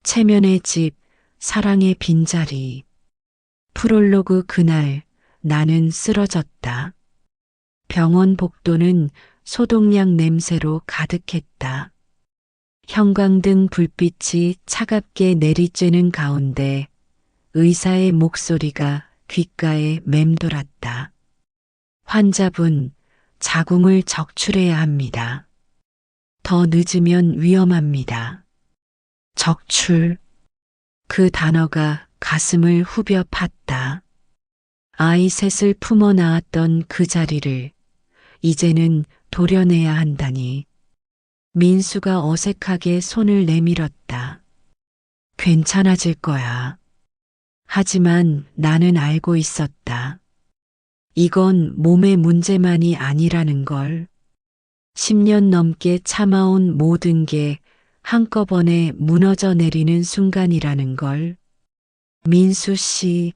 체면의 집, 사랑의 빈자리. 프롤로그 그날 나는 쓰러졌다. 병원 복도는 소독약 냄새로 가득했다. 형광등 불빛이 차갑게 내리쬐는 가운데 의사의 목소리가 귓가에 맴돌았다. 환자분, 자궁을 적출해야 합니다. 더 늦으면 위험합니다. 적출. 그 단어가 가슴을 후벼 팠다. 아이 셋을 품어 낳았던 그 자리를 이제는 도려내야 한다니. 민수가 어색하게 손을 내밀었다. 괜찮아질 거야. 하지만 나는 알고 있었다. 이건 몸의 문제만이 아니라는 걸. 10년 넘게 참아온 모든 게 한꺼번에 무너져 내리는 순간이라는 걸. 민수 씨,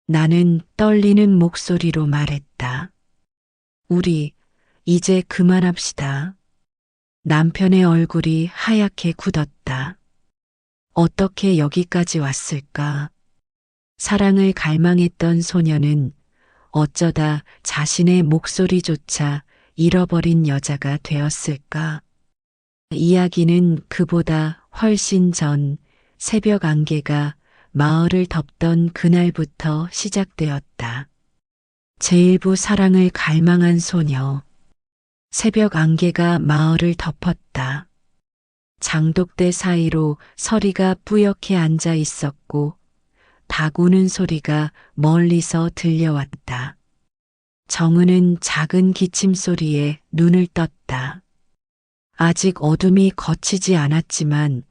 나는 떨리는 목소리로 말했다. 우리 이제 그만합시다. 남편의 얼굴이 하얗게 굳었다. 어떻게 여기까지 왔을까? 사랑을 갈망했던 소녀는 어쩌다 자신의 목소리조차 잃어버린 여자가 되었을까? 이야기는 그보다 훨씬 전 새벽 안개가 마을을 덮던 그날부터 시작되었다. 제1부 사랑을 갈망한 소녀. 새벽 안개가 마을을 덮었다. 장독대 사이로 서리가 뿌옇게 앉아 있었고 닭 우는 소리가 멀리서 들려왔다. 정은은 작은 기침 소리에 눈을 떴다. 아직 어둠이 걷히지 않았지만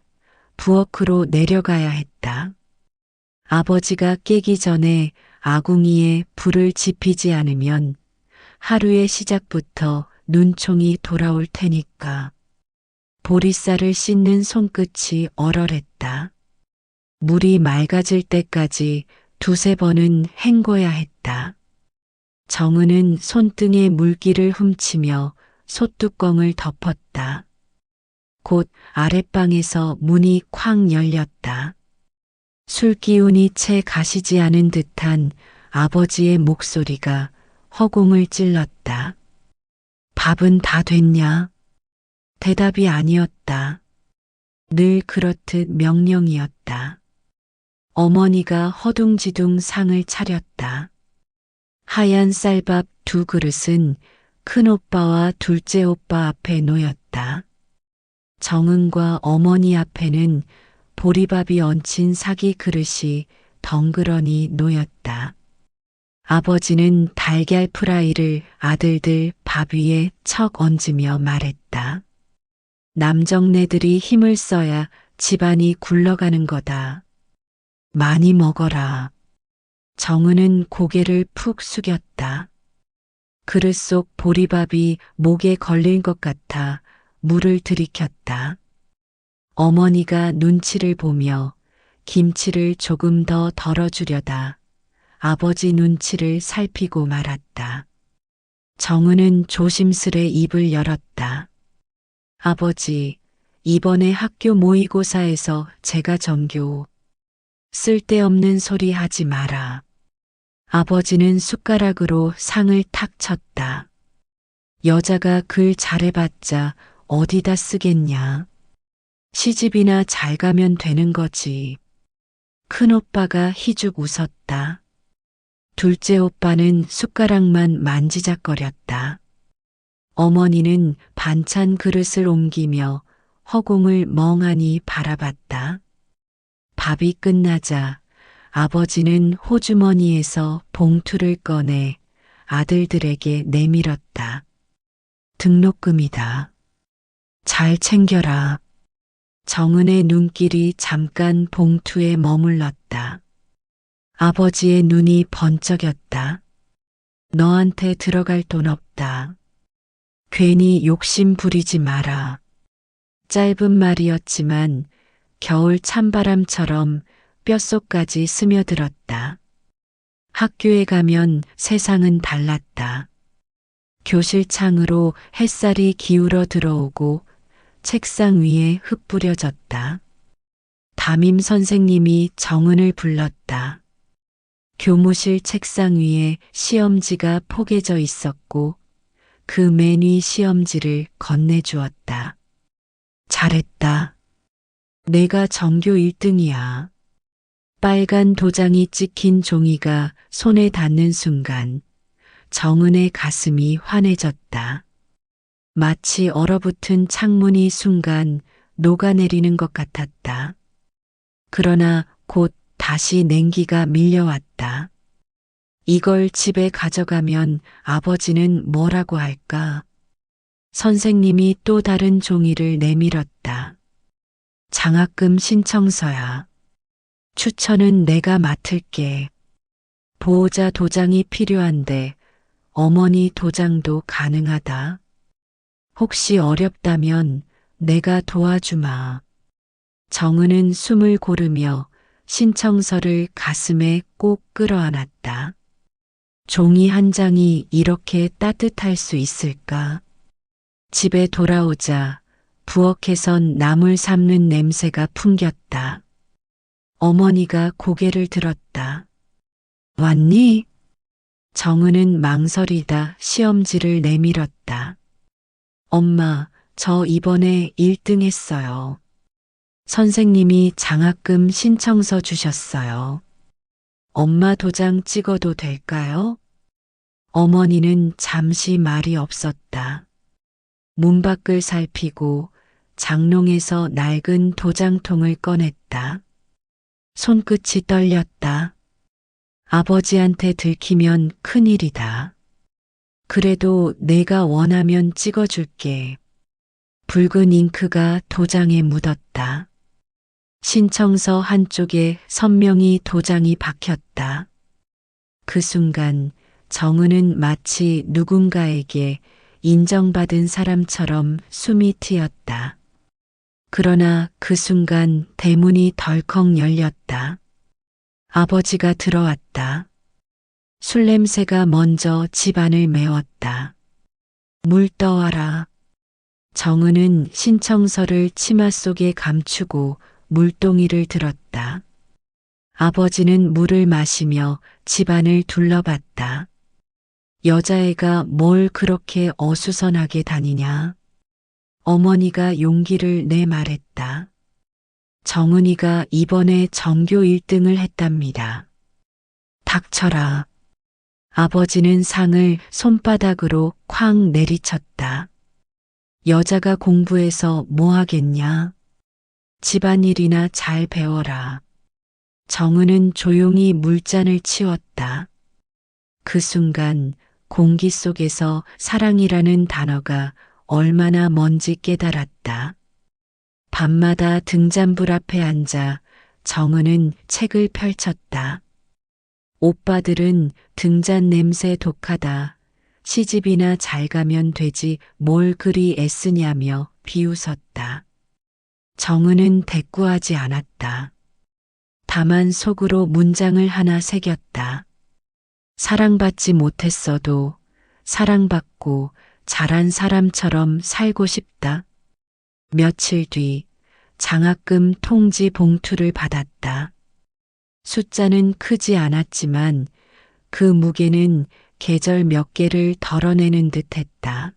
부엌으로 내려가야 했다. 아버지가 깨기 전에 아궁이에 불을 지피지 않으면 하루의 시작부터 눈총이 돌아올 테니까. 보리쌀을 씻는 손끝이 얼얼했다. 물이 맑아질 때까지 두세 번은 헹궈야 했다. 정은은 손등에 물기를 훔치며 솥뚜껑을 덮었다. 곧 아랫방에서 문이 쾅 열렸다. 술 기운이 채 가시지 않은 듯한 아버지의 목소리가 허공을 찔렀다. 밥은 다 됐냐? 대답이 아니었다. 늘 그렇듯 명령이었다. 어머니가 허둥지둥 상을 차렸다. 하얀 쌀밥 2그릇은 큰오빠와 둘째 오빠 앞에 놓였다. 정은과 어머니 앞에는 보리밥이 얹힌 사기 그릇이 덩그러니 놓였다. 아버지는 달걀 프라이를 아들들 밥 위에 척 얹으며 말했다. 남정네들이 힘을 써야 집안이 굴러가는 거다. 많이 먹어라. 정은은 고개를 푹 숙였다. 그릇 속 보리밥이 목에 걸릴 것 같아 물을 들이켰다. 어머니가 눈치를 보며 김치를 조금 더 덜어주려다 아버지 눈치를 살피고 말았다. 정은은 조심스레 입을 열었다. 아버지, 이번에 학교 모의고사에서 제가 전교. 쓸데없는 소리 하지 마라. 아버지는 숟가락으로 상을 탁 쳤다. 여자가 글 잘해봤자 어디다 쓰겠냐. 시집이나 잘 가면 되는 거지. 큰오빠가 희죽 웃었다. 둘째 오빠는 숟가락만 만지작거렸다. 어머니는 반찬 그릇을 옮기며 허공을 멍하니 바라봤다. 밥이 끝나자 아버지는 호주머니에서 봉투를 꺼내 아들들에게 내밀었다. 등록금이다. 잘 챙겨라. 정은의 눈길이 잠깐 봉투에 머물렀다. 아버지의 눈이 번쩍였다. 너한테 들어갈 돈 없다. 괜히 욕심 부리지 마라. 짧은 말이었지만 겨울 찬바람처럼 뼛속까지 스며들었다. 학교에 가면 세상은 달랐다. 교실 창으로 햇살이 기울어 들어오고 책상 위에 흩뿌려졌다. 담임 선생님이 정은을 불렀다. 교무실 책상 위에 시험지가 포개져 있었고 그 맨 위 시험지를 건네주었다. 잘했다. 내가 전교 1등이야. 빨간 도장이 찍힌 종이가 손에 닿는 순간 정은의 가슴이 환해졌다. 마치 얼어붙은 창문이 순간 녹아내리는 것 같았다. 그러나 곧 다시 냉기가 밀려왔다. 이걸 집에 가져가면 아버지는 뭐라고 할까? 선생님이 또 다른 종이를 내밀었다. 장학금 신청서야. 추천은 내가 맡을게. 보호자 도장이 필요한데 어머니 도장도 가능하다. 혹시 어렵다면 내가 도와주마. 정은은 숨을 고르며 신청서를 가슴에 꼭 끌어안았다. 종이 한 장이 이렇게 따뜻할 수 있을까? 집에 돌아오자 부엌에선 나물 삶는 냄새가 풍겼다. 어머니가 고개를 들었다. 왔니? 정은은 망설이다 시험지를 내밀었다. 엄마, 저 이번에 1등 했어요. 선생님이 장학금 신청서 주셨어요. 엄마 도장 찍어도 될까요? 어머니는 잠시 말이 없었다. 문밖을 살피고 장롱에서 낡은 도장통을 꺼냈다. 손끝이 떨렸다. 아버지한테 들키면 큰일이다. 그래도 내가 원하면 찍어줄게. 붉은 잉크가 도장에 묻었다. 신청서 한쪽에 선명히 도장이 박혔다. 그 순간 정은은 마치 누군가에게 인정받은 사람처럼 숨이 트였다. 그러나 그 순간 대문이 덜컥 열렸다. 아버지가 들어왔다. 술 냄새가 먼저 집안을 메웠다. 물 떠와라. 정은은 신청서를 치마 속에 감추고 물동이를 들었다. 아버지는 물을 마시며 집안을 둘러봤다. 여자애가 뭘 그렇게 어수선하게 다니냐? 어머니가 용기를 내 말했다. 정은이가 이번에 전교 1등을 했답니다. 닥쳐라. 아버지는 상을 손바닥으로 쾅 내리쳤다. 여자가 공부해서 뭐 하겠냐? 집안일이나 잘 배워라. 정은은 조용히 물잔을 치웠다. 그 순간 공기 속에서 사랑이라는 단어가 얼마나 먼지 깨달았다. 밤마다 등잔불 앞에 앉아 정은은 책을 펼쳤다. 오빠들은 등잔 냄새 독하다. 시집이나 잘 가면 되지 뭘 그리 애쓰냐며 비웃었다. 정은은 대꾸하지 않았다. 다만 속으로 문장을 하나 새겼다. 사랑받지 못했어도 사랑받고 잘한 사람처럼 살고 싶다. 며칠 뒤 장학금 통지 봉투를 받았다. 숫자는 크지 않았지만 그 무게는 계절 몇 개를 덜어내는 듯했다.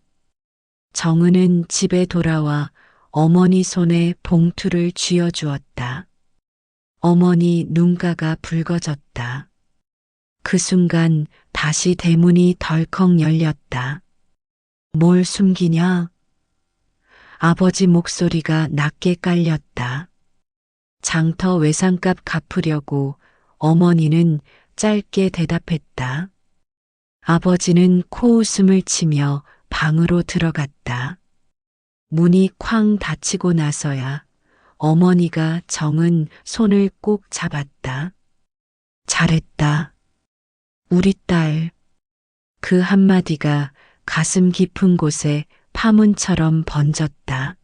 정은은 집에 돌아와 어머니 손에 봉투를 쥐어주었다. 어머니 눈가가 붉어졌다. 그 순간 다시 대문이 덜컥 열렸다. 뭘 숨기냐? 아버지 목소리가 낮게 깔렸다. 장터 외상값 갚으려고 어머니는 짧게 대답했다. 아버지는 코웃음을 치며 방으로 들어갔다. 문이 쾅 닫히고 나서야 어머니가 정은 손을 꼭 잡았다. 잘했다. 우리 딸. 그 한마디가 가슴 깊은 곳에 파문처럼 번졌다.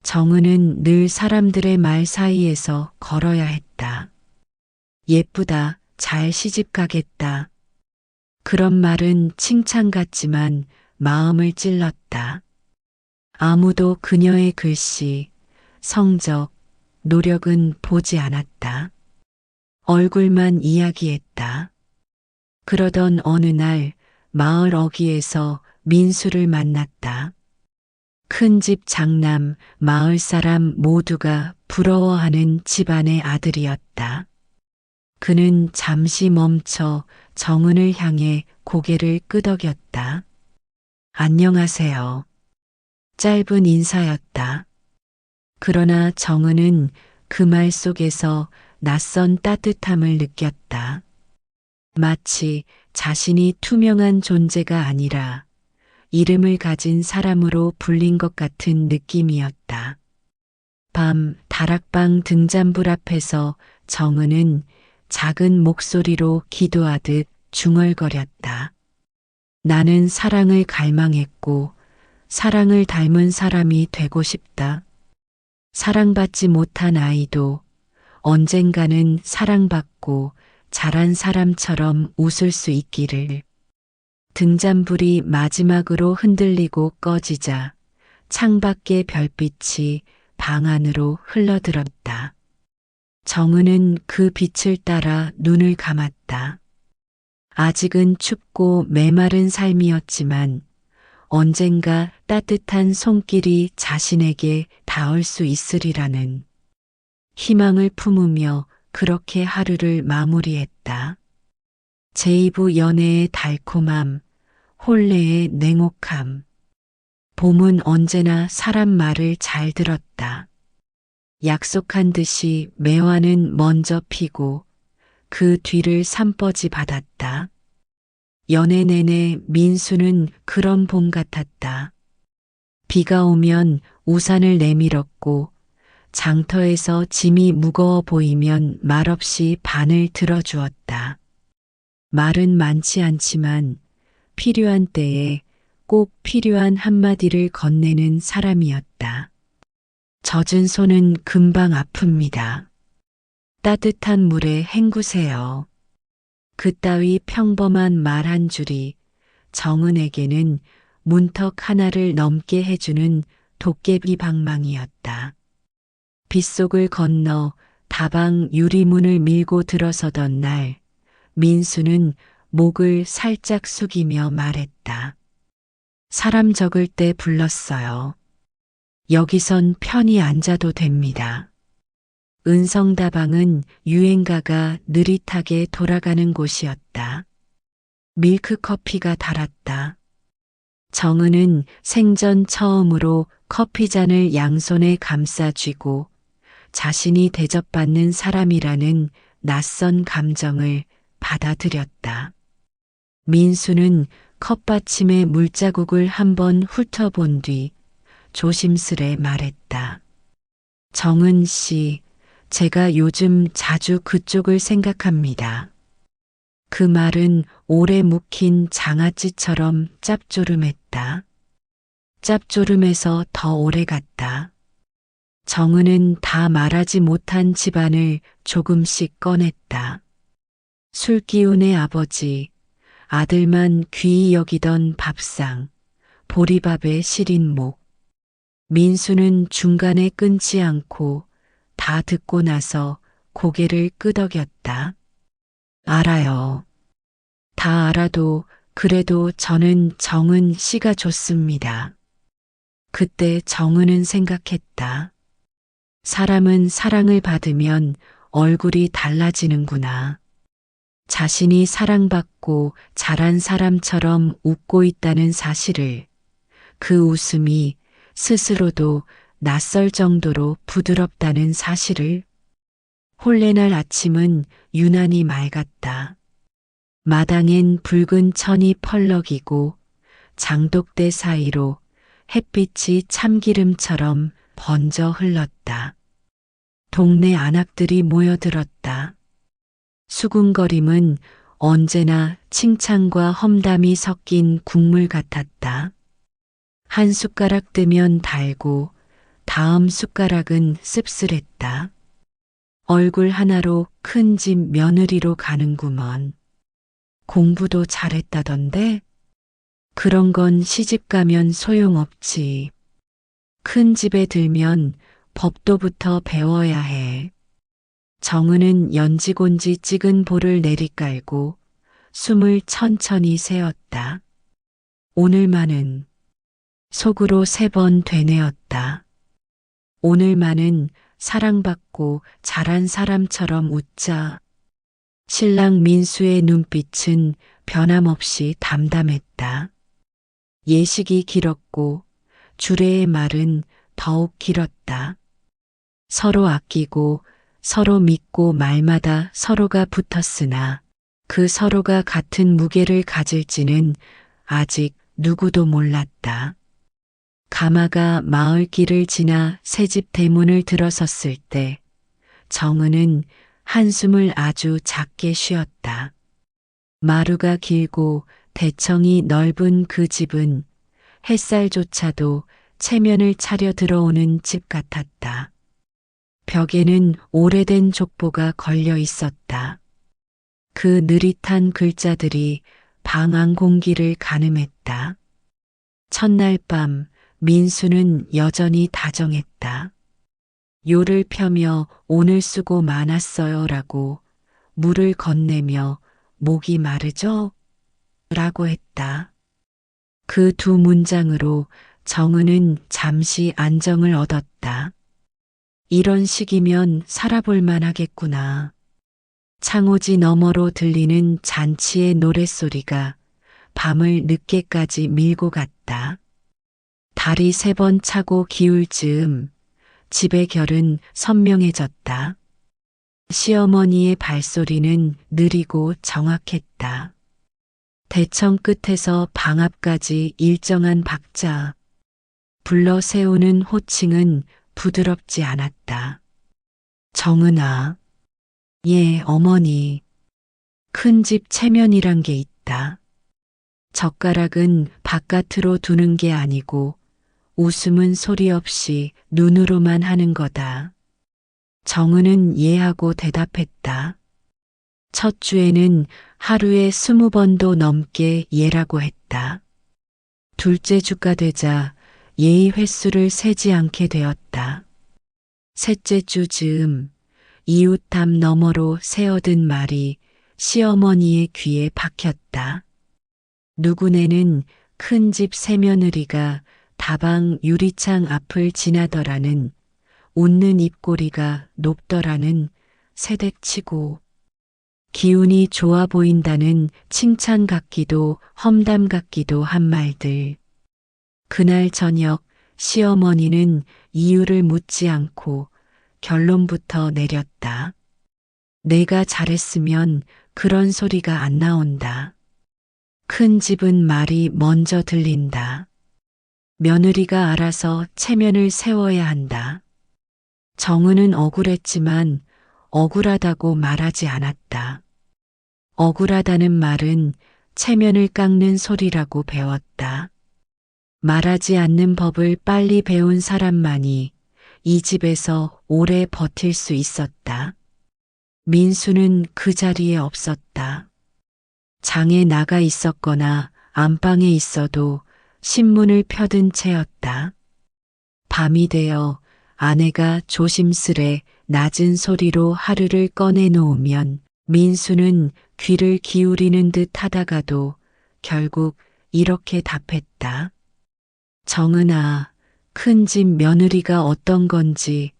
정은은 늘 사람들의 말 사이에서 걸어야 했다. 예쁘다, 잘 시집 가겠다. 그런 말은 칭찬 같지만 마음을 찔렀다. 아무도 그녀의 글씨, 성적, 노력은 보지 않았다. 얼굴만 이야기했다. 그러던 어느 날 마을 어귀에서 민수를 만났다. 큰 집 장남, 마을 사람 모두가 부러워하는 집안의 아들이었다. 그는 잠시 멈춰 정은을 향해 고개를 끄덕였다. 안녕하세요. 짧은 인사였다. 그러나 정은은 그 말 속에서 낯선 따뜻함을 느꼈다. 마치 자신이 투명한 존재가 아니라 이름을 가진 사람으로 불린 것 같은 느낌이었다. 밤 다락방 등잔불 앞에서 정은은 작은 목소리로 기도하듯 중얼거렸다. 나는 사랑을 갈망했고 사랑을 닮은 사람이 되고 싶다. 사랑받지 못한 아이도 언젠가는 사랑받고 자란 사람처럼 웃을 수 있기를. 등잔불이 마지막으로 흔들리고 꺼지자 창밖의 별빛이 방 안으로 흘러들었다. 정은은 그 빛을 따라 눈을 감았다. 아직은 춥고 메마른 삶이었지만 언젠가 따뜻한 손길이 자신에게 닿을 수 있으리라는 희망을 품으며 그렇게 하루를 마무리했다. 제2부 연애의 달콤함, 혼례의 냉혹함. 봄은 언제나 사람 말을 잘 들었다. 약속한 듯이 매화는 먼저 피고 그 뒤를 산버지 받았다. 연애 내내 민수는 그런 봄 같았다. 비가 오면 우산을 내밀었고 장터에서 짐이 무거워 보이면 말없이 반을 들어주었다. 말은 많지 않지만 필요한 때에 꼭 필요한 한마디를 건네는 사람이었다. 젖은 손은 금방 아픕니다. 따뜻한 물에 헹구세요. 그따위 평범한 말 한 줄이 정은에게는 문턱 하나를 넘게 해주는 도깨비 방망이였다. 빗속을 건너 다방 유리문을 밀고 들어서던 날 민수는 목을 살짝 숙이며 말했다. 사람 적을 때 불렀어요. 여기선 편히 앉아도 됩니다. 은성다방은 유행가가 느릿하게 돌아가는 곳이었다. 밀크커피가 달았다. 정은은 생전 처음으로 커피잔을 양손에 감싸 쥐고 자신이 대접받는 사람이라는 낯선 감정을 받아들였다. 민수는 컵받침에 물자국을 한번 훑어본 뒤 조심스레 말했다. 정은 씨, 제가 요즘 자주 그쪽을 생각합니다. 그 말은 오래 묵힌 장아찌처럼 짭조름했다. 짭조름해서 더 오래 갔다. 정은은 다 말하지 못한 집안을 조금씩 꺼냈다. 술기운의 아버지, 아들만 귀히 여기던 밥상, 보리밥의 시린목. 민수는 중간에 끊지 않고 다 듣고 나서 고개를 끄덕였다. 알아요. 다 알아도 그래도 저는 정은 씨가 좋습니다. 그때 정은은 생각했다. 사람은 사랑을 받으면 얼굴이 달라지는구나. 자신이 사랑받고 자란 사람처럼 웃고 있다는 사실을, 그 웃음이 스스로도 낯설 정도로 부드럽다는 사실을. 혼례날 아침은 유난히 맑았다. 마당엔 붉은 천이 펄럭이고 장독대 사이로 햇빛이 참기름처럼 번져 흘렀다. 동네 안악들이 모여들었다. 수군거림은 언제나 칭찬과 험담이 섞인 국물 같았다. 한 숟가락 뜨면 달고 다음 숟가락은 씁쓸했다. 얼굴 하나로 큰 집 며느리로 가는구먼. 공부도 잘했다던데? 그런 건 시집 가면 소용없지. 큰 집에 들면 법도부터 배워야 해. 정은은 연지곤지 찍은 볼을 내리깔고 숨을 천천히 세었다. 오늘만은 속으로 3번 되뇌었다. 오늘만은 사랑받고 자란 사람처럼 웃자. 신랑 민수의 눈빛은 변함없이 담담했다. 예식이 길었고 주례의 말은 더욱 길었다. 서로 아끼고 서로 믿고 말마다 서로가 붙었으나 그 서로가 같은 무게를 가질지는 아직 누구도 몰랐다. 가마가 마을길을 지나 새집 대문을 들어섰을 때 정은은 한숨을 아주 작게 쉬었다. 마루가 길고 대청이 넓은 그 집은 햇살조차도 체면을 차려 들어오는 집 같았다. 벽에는 오래된 족보가 걸려 있었다. 그 느릿한 글자들이 방안 공기를 가늠했다. 첫날 밤 민수는 여전히 다정했다. 요를 펴며 오늘 수고 많았어요 라고 물을 건네며 목이 마르죠? 라고 했다. 그 2 문장으로 정은은 잠시 안정을 얻었다. 이런 식이면 살아볼 만하겠구나. 창호지 너머로 들리는 잔치의 노랫소리가 밤을 늦게까지 밀고 갔다. 달이 3번 차고 기울 즈음 집의 결은 선명해졌다. 시어머니의 발소리는 느리고 정확했다. 대청 끝에서 방 앞까지 일정한 박자. 불러 세우는 호칭은 부드럽지 않았다. 정은아. 예, 어머니. 큰 집 체면이란 게 있다. 젓가락은 바깥으로 두는 게 아니고 웃음은 소리 없이 눈으로만 하는 거다. 정은은 예하고 대답했다. 첫 주에는 하루에 20번도 넘게 예라고 했다. 둘째 주가 되자 예의 횟수를 세지 않게 되었다. 셋째 주 즈음 이웃담 너머로 새어든 말이 시어머니의 귀에 박혔다. 누구네는 큰 집 새며느리가 다방 유리창 앞을 지나더라는 웃는 입꼬리가 높더라는 새댁치고 기운이 좋아 보인다는 칭찬 같기도 험담 같기도 한 말들. 그날 저녁 시어머니는 이유를 묻지 않고 결론부터 내렸다. 내가 잘했으면 그런 소리가 안 나온다. 큰 집은 말이 먼저 들린다. 며느리가 알아서 체면을 세워야 한다. 정은은 억울했지만 억울하다고 말하지 않았다. 억울하다는 말은 체면을 깎는 소리라고 배웠다. 말하지 않는 법을 빨리 배운 사람만이 이 집에서 오래 버틸 수 있었다. 민수는 그 자리에 없었다. 장에 나가 있었거나 안방에 있어도 신문을 펴든 채였다. 밤이 되어 아내가 조심스레 낮은 소리로 하루를 꺼내놓으면 민수는 귀를 기울이는 듯 하다가도 결국 이렇게 답했다. 정은아, 큰 집 며느리가 어떤 건지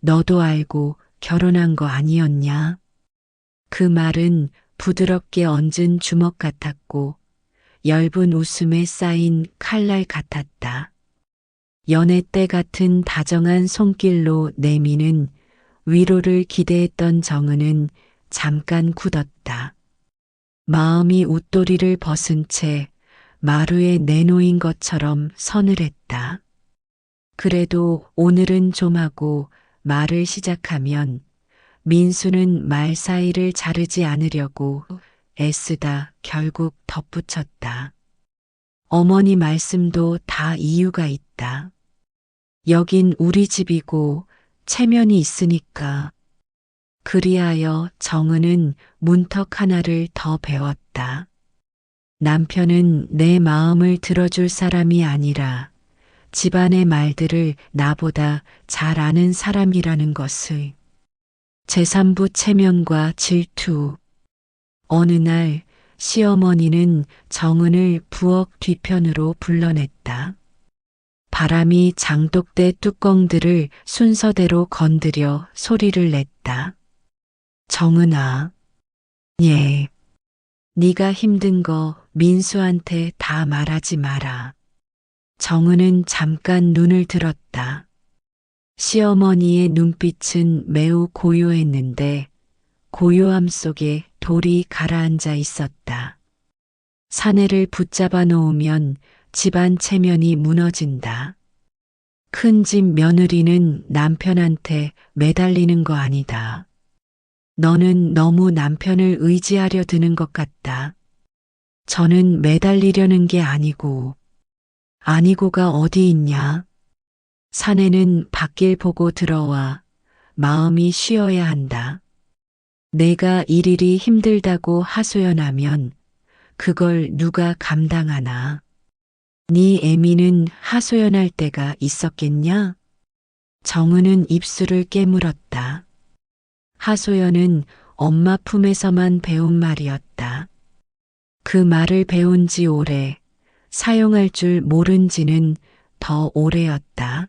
너도 알고 결혼한 거 아니었냐? 그 말은 부드럽게 얹은 주먹 같았고 엷은 웃음에 쌓인 칼날 같았다. 연애 때 같은 다정한 손길로 내미는 위로를 기대했던 정은은 잠깐 굳었다. 마음이 웃도리를 벗은 채 마루에 내놓인 것처럼 서늘했다. 그래도 오늘은 좀 하고 말을 시작하면 민수는 말 사이를 자르지 않으려고 애쓰다 결국 덧붙였다. 어머니 말씀도 다 이유가 있다. 여긴 우리 집이고 체면이 있으니까. 그리하여 정은은 문턱 하나를 더 배웠다. 남편은 내 마음을 들어줄 사람이 아니라 집안의 말들을 나보다 잘 아는 사람이라는 것을. 제3부 체면과 질투. 어느 날 시어머니는 정은을 부엌 뒤편으로 불러냈다. 바람이 장독대 뚜껑들을 순서대로 건드려 소리를 냈다. 정은아, 예. 네가 힘든 거 민수한테 다 말하지 마라. 정은은 잠깐 눈을 들었다. 시어머니의 눈빛은 매우 고요했는데 고요함 속에 돌이 가라앉아 있었다. 사내를 붙잡아 놓으면 집안 체면이 무너진다. 큰 집 며느리는 남편한테 매달리는 거 아니다. 너는 너무 남편을 의지하려 드는 것 같다. 저는 매달리려는 게 아니고가 어디 있냐? 사내는 밖을 보고 들어와 마음이 쉬어야 한다. 내가 일일이 힘들다고 하소연하면 그걸 누가 감당하나? 네 애미는 하소연할 때가 있었겠냐? 정은은 입술을 깨물었다. 하소연은 엄마 품에서만 배운 말이었다. 그 말을 배운 지 오래, 사용할 줄 모른 지는 더 오래였다.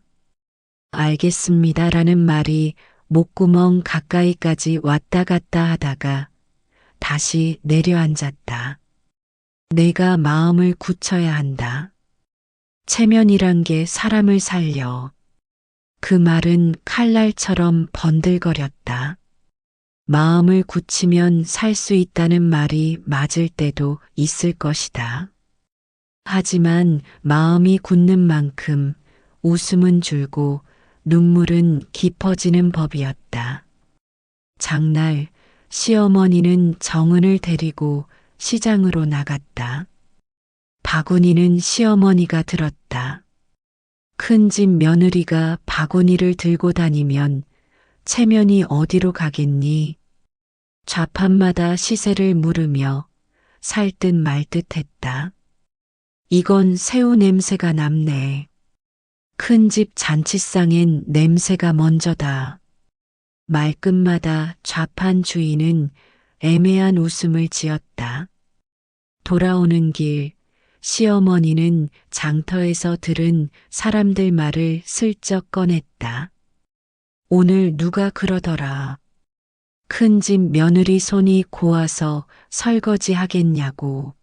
알겠습니다라는 말이 목구멍 가까이까지 왔다 갔다 하다가 다시 내려앉았다. 내가 마음을 굳혀야 한다. 체면이란 게 사람을 살려. 그 말은 칼날처럼 번들거렸다. 마음을 굳히면 살 수 있다는 말이 맞을 때도 있을 것이다. 하지만 마음이 굳는 만큼 웃음은 줄고 눈물은 깊어지는 법이었다. 장날 시어머니는 정은을 데리고 시장으로 나갔다. 바구니는 시어머니가 들었다. 큰 집 며느리가 바구니를 들고 다니면 체면이 어디로 가겠니? 좌판마다 시세를 물으며 살 듯 말 듯 했다. 이건 새우 냄새가 남네. 큰 집 잔치상엔 냄새가 먼저다. 말끝마다 좌판 주인은 애매한 웃음을 지었다. 돌아오는 길 시어머니는 장터에서 들은 사람들 말을 슬쩍 꺼냈다. 오늘 누가 그러더라. 큰 집 며느리 손이 고와서 설거지 하겠냐고.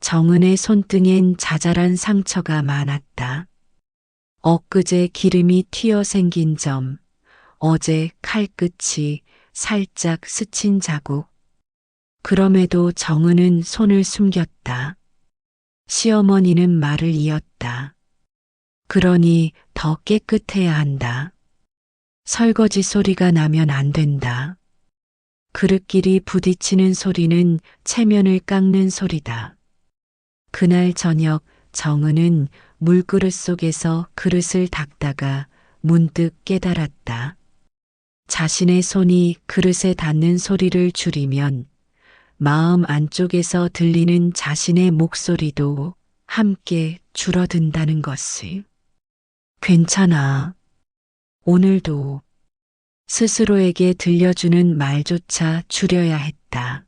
정은의 손등엔 자잘한 상처가 많았다. 엊그제 기름이 튀어 생긴 점, 어제 칼끝이 살짝 스친 자국. 그럼에도 정은은 손을 숨겼다. 시어머니는 말을 이었다. 그러니 더 깨끗해야 한다. 설거지 소리가 나면 안 된다. 그릇끼리 부딪히는 소리는 체면을 깎는 소리다. 그날 저녁 정은은 물그릇 속에서 그릇을 닦다가 문득 깨달았다. 자신의 손이 그릇에 닿는 소리를 줄이면 마음 안쪽에서 들리는 자신의 목소리도 함께 줄어든다는 것을. 괜찮아. 오늘도 스스로에게 들려주는 말조차 줄여야 했다.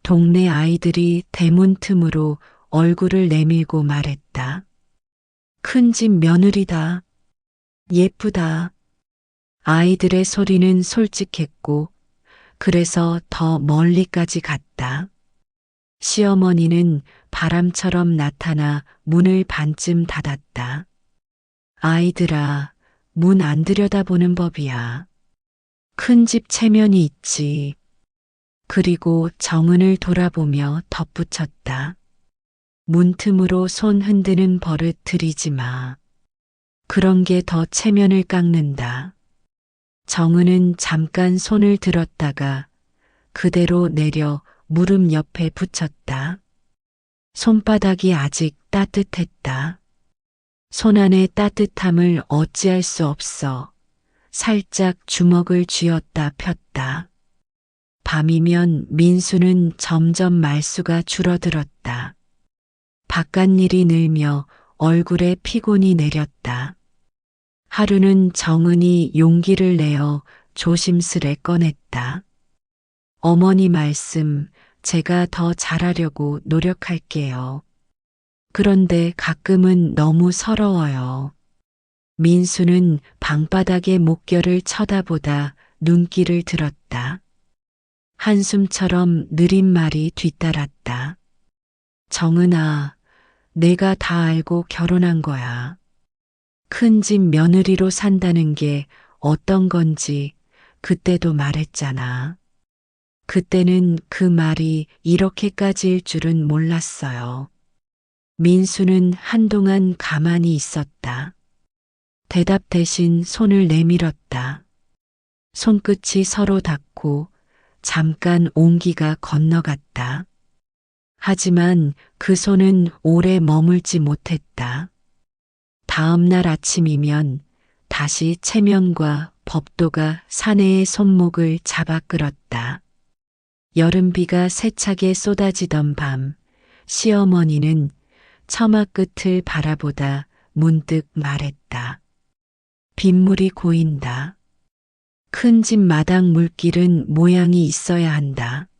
동네 아이들이 대문 틈으로 얼굴을 내밀고 말했다. 큰 집 며느리다. 예쁘다. 아이들의 소리는 솔직했고 그래서 더 멀리까지 갔다. 시어머니는 바람처럼 나타나 문을 반쯤 닫았다. 아이들아, 문 안 들여다보는 법이야. 큰 집 체면이 있지. 그리고 정은을 돌아보며 덧붙였다. 문틈으로 손 흔드는 버릇 들이지 마. 그런 게 더 체면을 깎는다. 정은은 잠깐 손을 들었다가 그대로 내려 무릎 옆에 붙였다. 손바닥이 아직 따뜻했다. 손 안의 따뜻함을 어찌할 수 없어 살짝 주먹을 쥐었다 폈다. 밤이면 민수는 점점 말수가 줄어들었다. 바깥일이 늘며 얼굴에 피곤이 내렸다. 하루는 정은이 용기를 내어 조심스레 꺼냈다. 어머니 말씀, 제가 더 잘하려고 노력할게요. 그런데 가끔은 너무 서러워요. 민수는 방바닥의 목결을 쳐다보다 눈길을 들었다. 한숨처럼 느린 말이 뒤따랐다. 정은아, 내가 다 알고 결혼한 거야. 큰 집 며느리로 산다는 게 어떤 건지 그때도 말했잖아. 그때는 그 말이 이렇게까지일 줄은 몰랐어요. 민수는 한동안 가만히 있었다. 대답 대신 손을 내밀었다. 손끝이 서로 닿고 잠깐 온기가 건너갔다. 하지만 그 손은 오래 머물지 못했다. 다음 날 아침이면 다시 체면과 법도가 사내의 손목을 잡아 끌었다. 여름비가 세차게 쏟아지던 밤, 시어머니는 처마 끝을 바라보다 문득 말했다. 빗물이 고인다. 큰 집 마당 물길은 모양이 있어야 한다.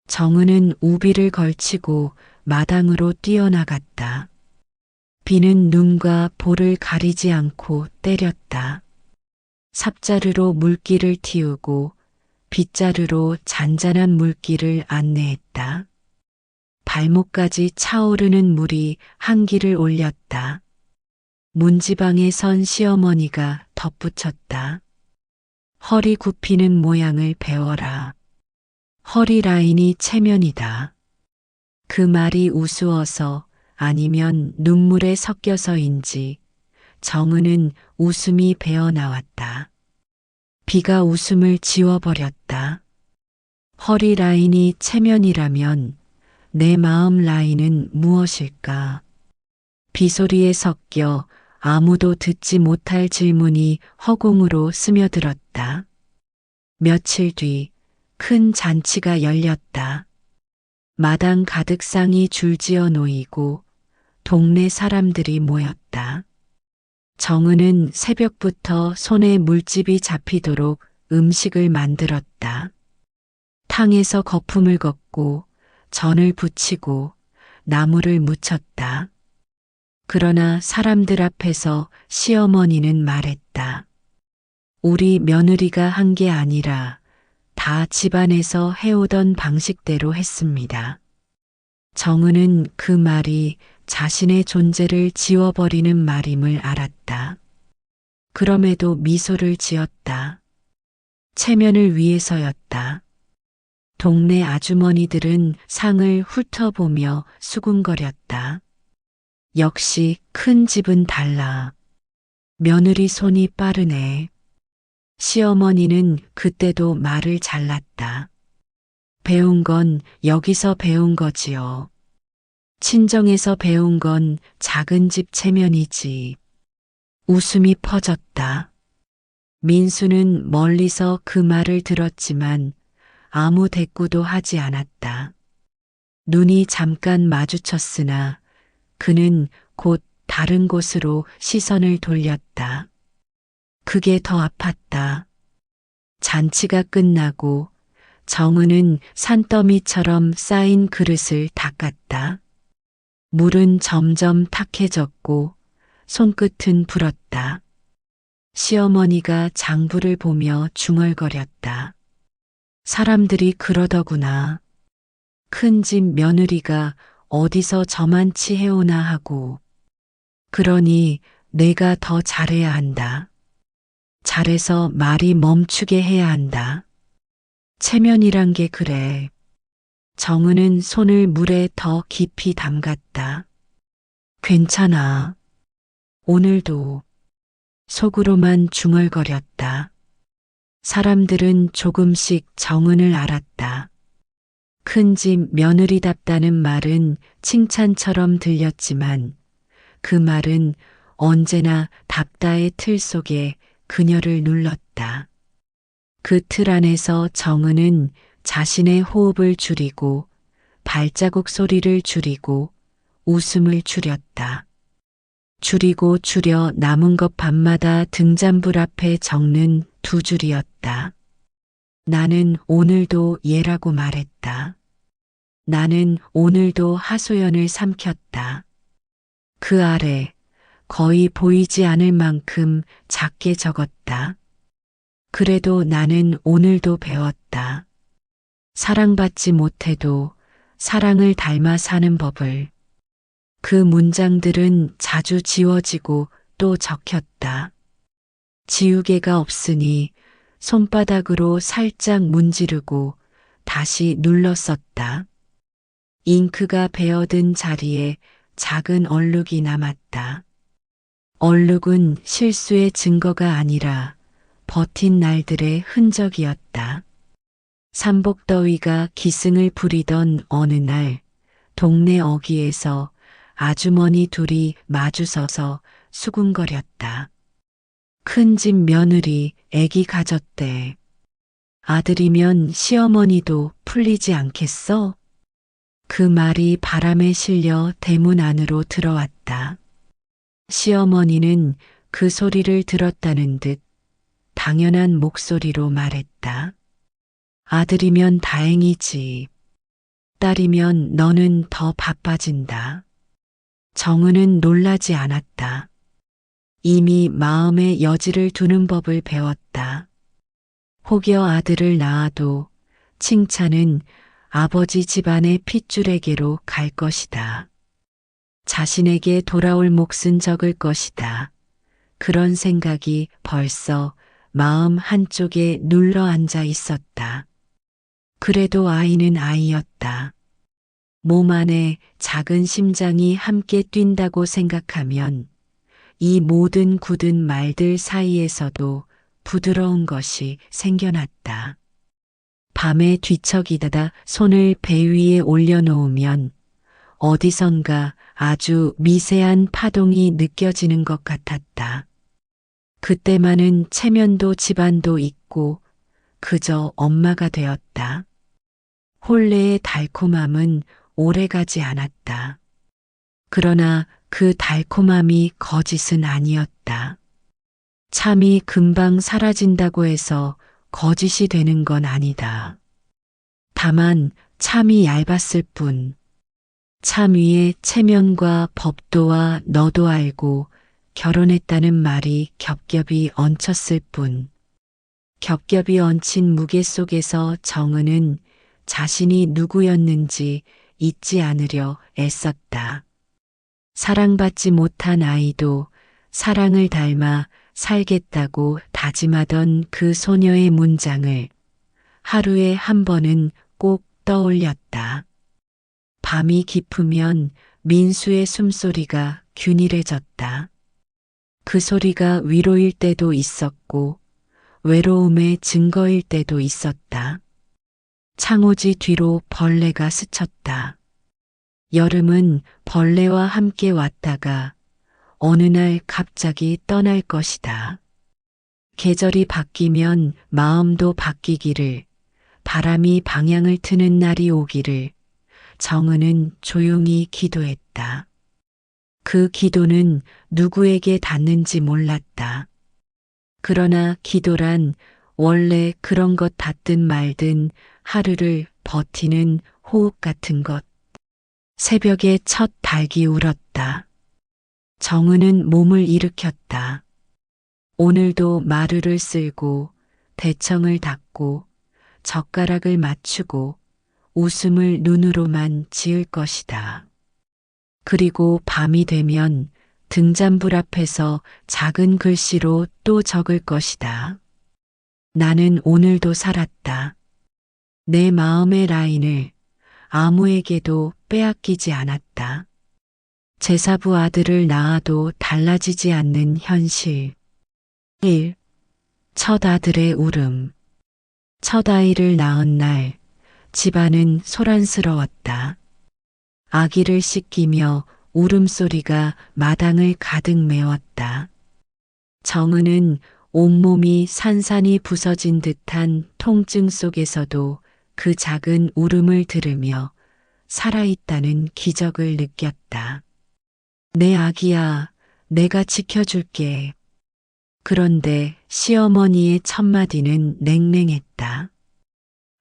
정은은 우비를 걸치고 마당으로 뛰어나갔다. 비는 눈과 볼을 가리지 않고 때렸다. 삽자루로 물길을 틔우고 빗자루로 잔잔한 물길을 안내했다. 발목까지 차오르는 물이 한기를 올렸다. 문지방에 선 시어머니가 덧붙였다. 허리 굽히는 모양을 배워라. 허리 라인이 체면이다. 그 말이 우스워서 아니면 눈물에 섞여서인지 정은은 웃음이 배어나왔다. 비가 웃음을 지워버렸다. 허리 라인이 체면이라면 내 마음 라인은 무엇일까? 비소리에 섞여 아무도 듣지 못할 질문이 허공으로 스며들었다. 며칠 뒤 큰 잔치가 열렸다. 마당 가득 쌍이 줄지어 놓이고 동네 사람들이 모였다. 정은은 새벽부터 손에 물집이 잡히도록 음식을 만들었다. 탕에서 거품을 걷고 전을 부치고 나물을 무쳤다. 그러나 사람들 앞에서 시어머니는 말했다. 우리 며느리가 한 게 아니라 다 집안에서 해오던 방식대로 했습니다. 정은은 그 말이 자신의 존재를 지워버리는 말임을 알았다. 그럼에도 미소를 지었다. 체면을 위해서였다. 동네 아주머니들은 상을 훑어보며 수군거렸다. 역시 큰 집은 달라. 며느리 손이 빠르네. 시어머니는 그때도 말을 잘랐다. 배운 건 여기서 배운 거지요. 친정에서 배운 건 작은 집 체면이지. 웃음이 퍼졌다. 민수는 멀리서 그 말을 들었지만 아무 대꾸도 하지 않았다. 눈이 잠깐 마주쳤으나 그는 곧 다른 곳으로 시선을 돌렸다. 그게 더 아팠다. 잔치가 끝나고 정은은 산더미처럼 쌓인 그릇을 닦았다. 물은 점점 탁해졌고 손끝은 불었다. 시어머니가 장부를 보며 중얼거렸다. 사람들이 그러더구나. 큰 집 며느리가 어디서 저만치 해오나 하고. 그러니 내가 더 잘해야 한다. 잘해서 말이 멈추게 해야 한다. 체면이란 게 그래. 정은은 손을 물에 더 깊이 담갔다. 괜찮아. 오늘도. 속으로만 중얼거렸다. 사람들은 조금씩 정은을 알았다. 큰 집 며느리답다는 말은 칭찬처럼 들렸지만 그 말은 언제나 답다의 틀 속에 그녀를 눌렀다. 그 틀 안에서 정은은 자신의 호흡을 줄이고 발자국 소리를 줄이고 웃음을 줄였다. 줄이고 줄여 남은 것 밤마다 등잔불 앞에 적는 두 줄이었다. 나는 오늘도 얘라고 말했다. 나는 오늘도 하소연을 삼켰다. 그 아래 거의 보이지 않을 만큼 작게 적었다. 그래도 나는 오늘도 배웠다. 사랑받지 못해도 사랑을 닮아 사는 법을. 그 문장들은 자주 지워지고 또 적혔다. 지우개가 없으니 손바닥으로 살짝 문지르고 다시 눌러 썼다. 잉크가 배어든 자리에 작은 얼룩이 남았다. 얼룩은 실수의 증거가 아니라 버틴 날들의 흔적이었다. 삼복더위가 기승을 부리던 어느 날 동네 어귀에서 아주머니 둘이 마주서서 수군거렸다. 큰 집 며느리 애기 가졌대. 아들이면 시어머니도 풀리지 않겠어? 그 말이 바람에 실려 대문 안으로 들어왔다. 시어머니는 그 소리를 들었다는 듯 당연한 목소리로 말했다. 아들이면 다행이지. 딸이면 너는 더 바빠진다. 정은은 놀라지 않았다. 이미 마음의 여지를 두는 법을 배웠다. 혹여 아들을 낳아도 칭찬은 아버지 집안의 핏줄에게로 갈 것이다. 자신에게 돌아올 몫은 적을 것이다. 그런 생각이 벌써 마음 한쪽에 눌러 앉아 있었다. 그래도 아이는 아이였다. 몸 안에 작은 심장이 함께 뛴다고 생각하면 이 모든 굳은 말들 사이에서도 부드러운 것이 생겨났다. 밤에 뒤척이다가 손을 배 위에 올려놓으면 어디선가 아주 미세한 파동이 느껴지는 것 같았다. 그때만은 체면도 집안도 잊고 그저 엄마가 되었다. 혼례의 달콤함은 오래가지 않았다. 그러나 그 달콤함이 거짓은 아니었다. 참이 금방 사라진다고 해서 거짓이 되는 건 아니다. 다만 참이 얇았을 뿐. 참 위에 체면과 법도와 너도 알고 결혼했다는 말이 겹겹이 얹혔을 뿐. 겹겹이 얹힌 무게 속에서 정은은 자신이 누구였는지 잊지 않으려 애썼다. 사랑받지 못한 아이도 사랑을 닮아 살겠다고 다짐하던 그 소녀의 문장을 하루에 한 번은 꼭 떠올렸다. 밤이 깊으면 민수의 숨소리가 균일해졌다. 그 소리가 위로일 때도 있었고 외로움의 증거일 때도 있었다. 창호지 뒤로 벌레가 스쳤다. 여름은 벌레와 함께 왔다가 어느 날 갑자기 떠날 것이다. 계절이 바뀌면 마음도 바뀌기를, 바람이 방향을 트는 날이 오기를 정은은 조용히 기도했다. 그 기도는 누구에게 닿는지 몰랐다. 그러나 기도란 원래 그런 것 닿든 말든 하루를 버티는 호흡 같은 것. 새벽에 첫 닭이 울었다. 정은은 몸을 일으켰다. 오늘도 마루를 쓸고 대청을 닦고 젓가락을 맞추고 웃음을 눈으로만 지을 것이다. 그리고 밤이 되면 등잔불 앞에서 작은 글씨로 또 적을 것이다. 나는 오늘도 살았다. 내 마음의 라인을 아무에게도 빼앗기지 않았다. 제사부 아들을 낳아도 달라지지 않는 현실. 1. 첫 아들의 울음. 첫 아이를 낳은 날 집안은 소란스러웠다. 아기를 씻기며 울음소리가 마당을 가득 메웠다. 정은은 온몸이 산산이 부서진 듯한 통증 속에서도 그 작은 울음을 들으며 살아있다는 기적을 느꼈다. 내 아기야, 내가 지켜줄게. 그런데 시어머니의 첫마디는 냉랭했다.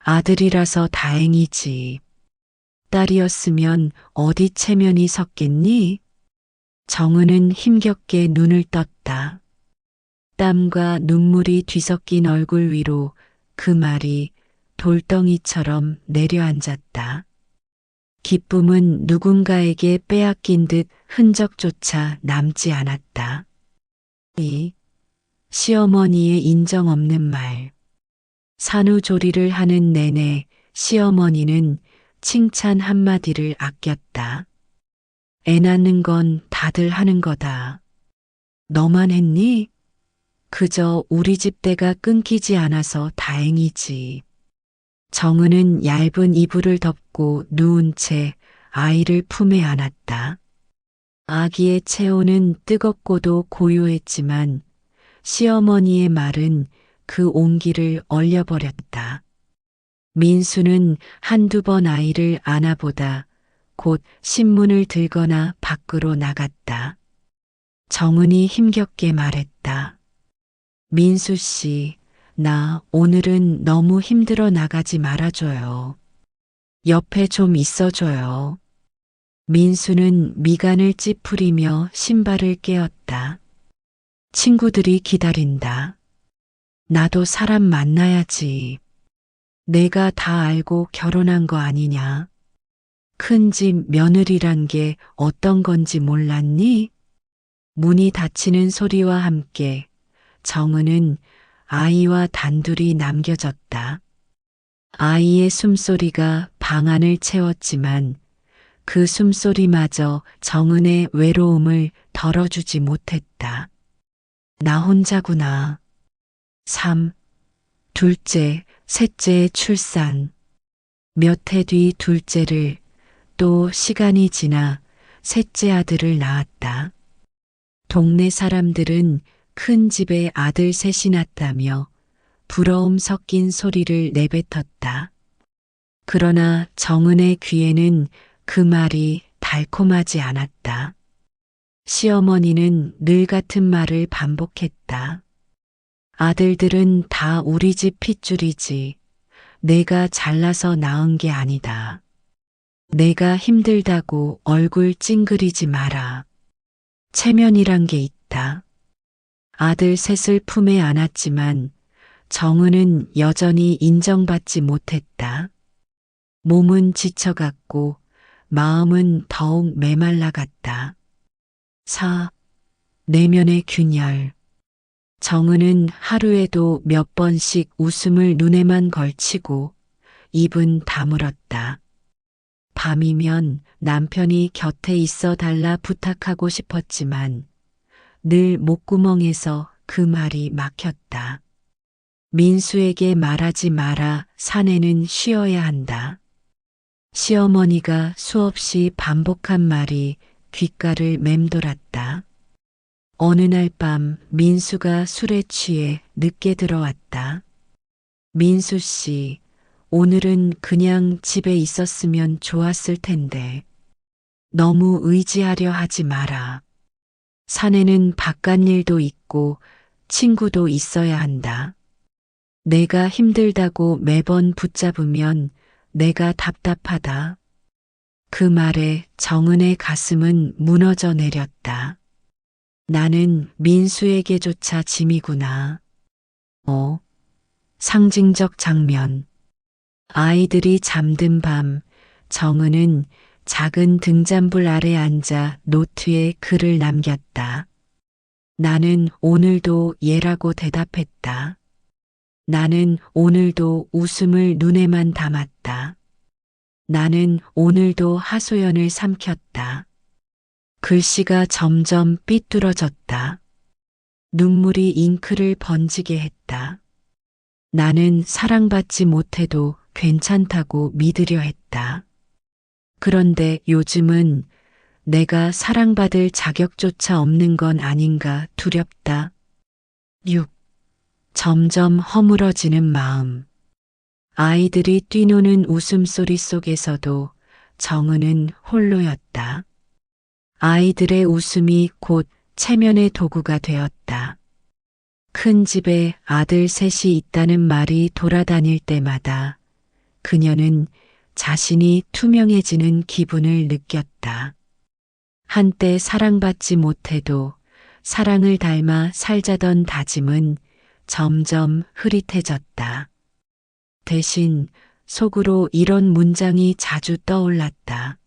아들이라서 다행이지. 딸이었으면 어디 체면이 섰겠니? 정은은 힘겹게 눈을 떴다. 땀과 눈물이 뒤섞인 얼굴 위로 그 말이 돌덩이처럼 내려앉았다. 기쁨은 누군가에게 빼앗긴 듯 흔적조차 남지 않았다. 이 시어머니의 인정 없는 말. 산후조리를 하는 내내 시어머니는 칭찬 한마디를 아꼈다. 애 낳는 건 다들 하는 거다. 너만 했니? 그저 우리 집 대가 끊기지 않아서 다행이지. 정은은 얇은 이불을 덮고 누운 채 아이를 품에 안았다. 아기의 체온은 뜨겁고도 고요했지만 시어머니의 말은 그 온기를 얼려버렸다. 민수는 한두 번 아이를 안아보다 곧 신문을 들거나 밖으로 나갔다. 정은이 힘겹게 말했다. 민수 씨, 나 오늘은 너무 힘들어 나가지 말아줘요. 옆에 좀 있어줘요. 민수는 미간을 찌푸리며 신발을 깨었다. 친구들이 기다린다. 나도 사람 만나야지. 내가 다 알고 결혼한 거 아니냐. 큰 집 며느리란 게 어떤 건지 몰랐니? 문이 닫히는 소리와 함께 정은은 아이와 단둘이 남겨졌다. 아이의 숨소리가 방 안을 채웠지만 그 숨소리마저 정은의 외로움을 덜어주지 못했다. 나 혼자구나. 3. 둘째, 셋째의 출산. 몇 해 뒤 둘째를, 또 시간이 지나 셋째 아들을 낳았다. 동네 사람들은 큰 집에 아들 셋이 낳았다며 부러움 섞인 소리를 내뱉었다. 그러나 정은의 귀에는 그 말이 달콤하지 않았다. 시어머니는 늘 같은 말을 반복했다. 아들들은 다 우리 집 핏줄이지. 내가 잘나서 낳은 게 아니다. 내가 힘들다고 얼굴 찡그리지 마라. 체면이란 게 있다. 아들 셋을 품에 안았지만 정은은 여전히 인정받지 못했다. 몸은 지쳐갔고 마음은 더욱 메말라갔다. 4. 내면의 균열. 정은은 하루에도 몇 번씩 웃음을 눈에만 걸치고 입은 다물었다. 밤이면 남편이 곁에 있어 달라 부탁하고 싶었지만 늘 목구멍에서 그 말이 막혔다. 민수에게 말하지 마라. 사내는 쉬어야 한다. 시어머니가 수없이 반복한 말이 귓가를 맴돌았다. 어느 날 밤 민수가 술에 취해 늦게 들어왔다. 민수 씨, 오늘은 그냥 집에 있었으면 좋았을 텐데. 너무 의지하려 하지 마라. 사내는 바깥일도 있고 친구도 있어야 한다. 내가 힘들다고 매번 붙잡으면 내가 답답하다. 그 말에 정은의 가슴은 무너져 내렸다. 나는 민수에게조차 짐이구나. 상징적 장면. 아이들이 잠든 밤, 정은은 작은 등잔불 아래 앉아 노트에 글을 남겼다. 나는 오늘도 얘라고 대답했다. 나는 오늘도 웃음을 눈에만 담았다. 나는 오늘도 하소연을 삼켰다. 글씨가 점점 삐뚤어졌다. 눈물이 잉크를 번지게 했다. 나는 사랑받지 못해도 괜찮다고 믿으려 했다. 그런데 요즘은 내가 사랑받을 자격조차 없는 건 아닌가 두렵다. 6. 점점 허물어지는 마음. 아이들이 뛰노는 웃음소리 속에서도 정은은 홀로였다. 아이들의 웃음이 곧 체면의 도구가 되었다. 큰 집에 아들 셋이 있다는 말이 돌아다닐 때마다 그녀는 자신이 투명해지는 기분을 느꼈다. 한때 사랑받지 못해도 사랑을 닮아 살자던 다짐은 점점 흐릿해졌다. 대신 속으로 이런 문장이 자주 떠올랐다.